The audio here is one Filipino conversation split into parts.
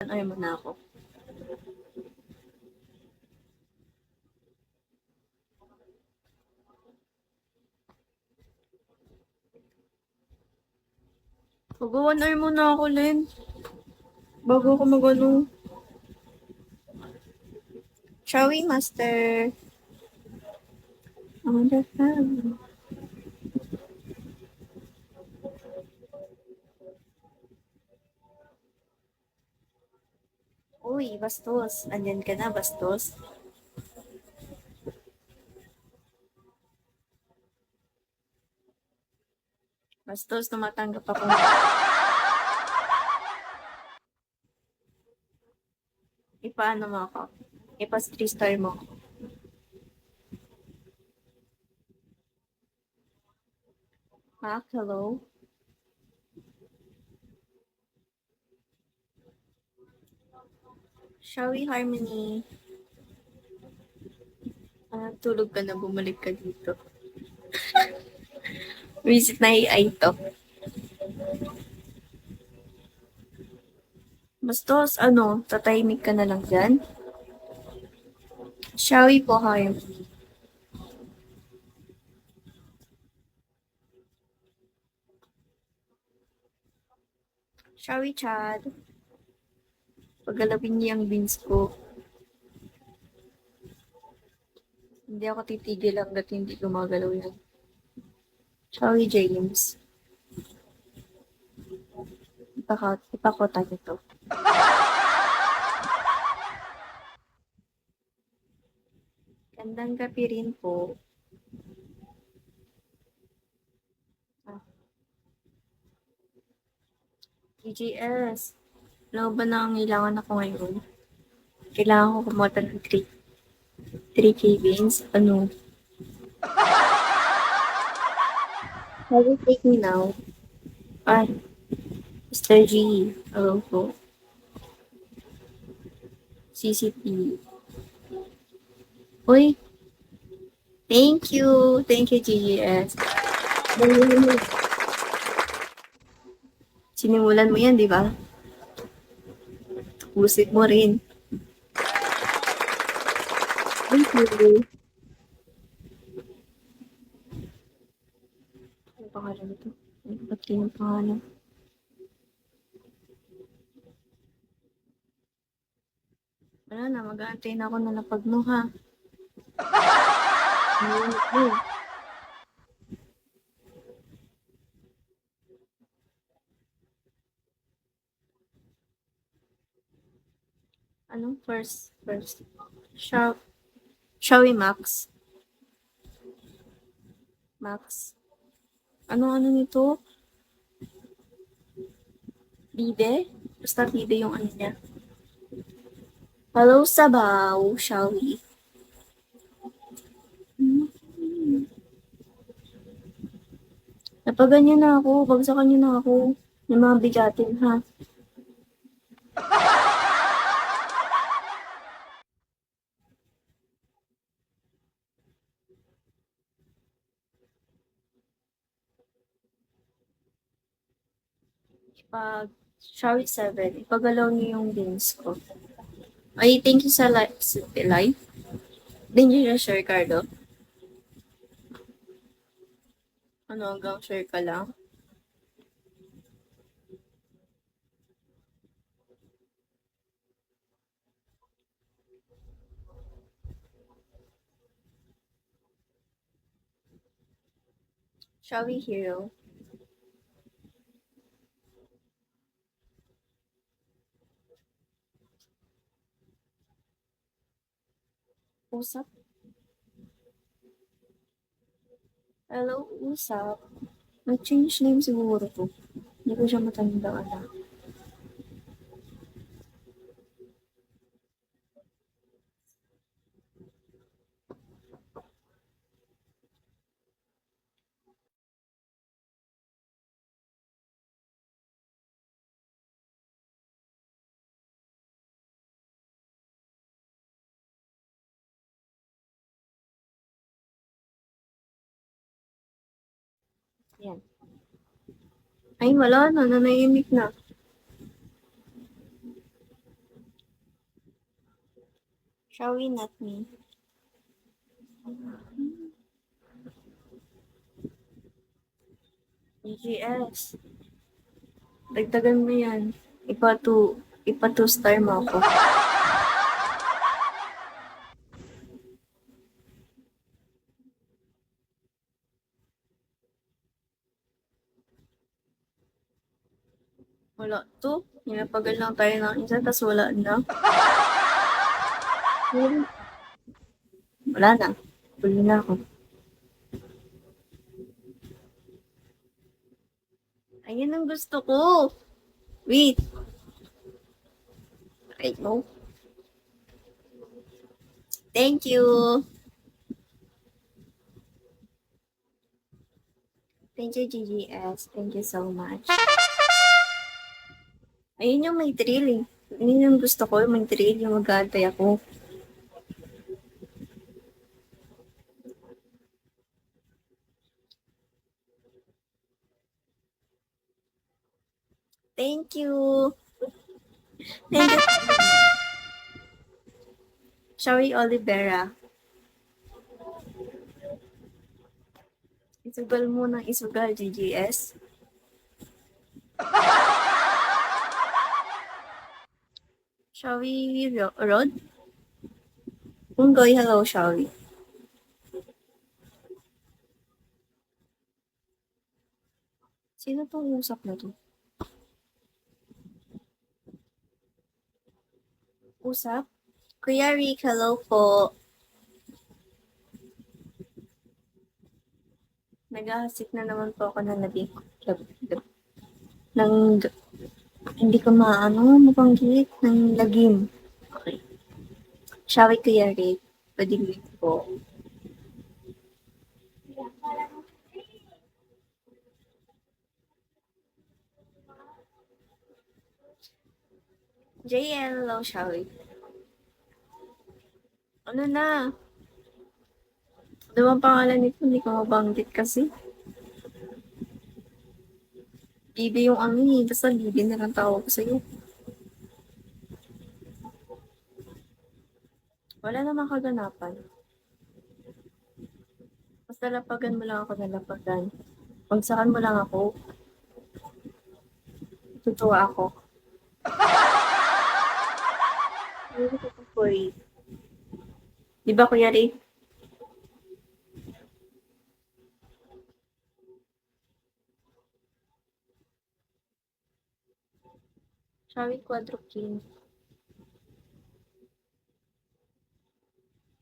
Ayaw mo na ako. Mag-1 hour muna ako, Len. Bago ako mag-ano. Shall we, master? On the phone. Uy, Bastos. Andyan ka na, Bastos. Bastos, tumatanggap ako. Ipaano mo ako? Ipas 3-star mo. Mac, hello? Shall we, Harmony? Tulog ka na, bumalik ka dito. Visit na AI to. Bastos, tatahimik ka na lang dyan? Shall we po, Harmony? Shall we, Chad? Paggalapin niya ang beans ko. Hindi ako titigil hanggat hindi gumagalaw yan. Shall we, James? Ipakota nito. Gandang gabi rin po. GGS. Ano ba na ang kailangan ako ngayon? Kailangan ko kumota ng 3K beans. Ano? How will you take me now? Ay, Mr. G. Hello po. CCP. Uy, thank you. Thank you, GGS. Sinimulan mo yan, di ba? Pusik mo rin. Thank you. Ano pangalan ito? Ba't yung pangalan? Wala na, mag-aantay na ako na lapag mo, ha? Anong first? Shall we, Max? Max? Ano nito? Bide? Basta bide yung ano niya. Hello, Sabaw. Shall we? Napaganyan na ako. Bagsakan niyo na ako. Yung mga bigatin, ha? Pag shall we 7, ipagalaw niyo yung games ko. Ay, thank you sa live. Dangerous share, Cardo. Hanggang share ka lang? Shall we, Hero? Usap? Hello, Usap. Nag-change name siguro to. Hindi ko siya matandaan na. Yan. Ay, wala na. Nanahimik na. Shall we not me? BGS. Dagdagan mo yan. Ipa 2 star mo ako. Wala to. Pinapagal lang tayo ng isa, tas wala na. Wala na. Huli na ako. Ayun ang gusto ko. Wait. I know. Thank you. Thank you, GGS. Thank you so much. Ayun yung may thrill eh. Yun yung gusto ko, yung may thrill, yung mag-aantay ako. Thank you. Thank you. Shari Olivera. Isugal mo ng isugal, GGS. Shari Rod? Unggoy, hello, Shari. Sino tong usap na to? Usap? Kuya Rick, hello po. Naghahasik na naman po ako ng hindi ko mabanggit, ng lagim. Okay. Shall we, Kuya Rick? Pwede po. JL, hello, shall we? Ano na? Ano bang pangalan nito? Hindi ko mabanggit kasi. Bibi yung basta Bibi na lang tawag ko sa'yo. Wala namang kaganapan. Basta lapagan mo lang ako na lapagan. Pagsakan mo lang ako, tutuwa ako. Hindi ko worry. Di ba, Kuya Ray? Shari Quadro King.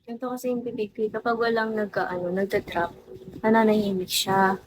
Ganito kasi yung bibig ko. Kapag walang nagda-drop, nananahimik siya.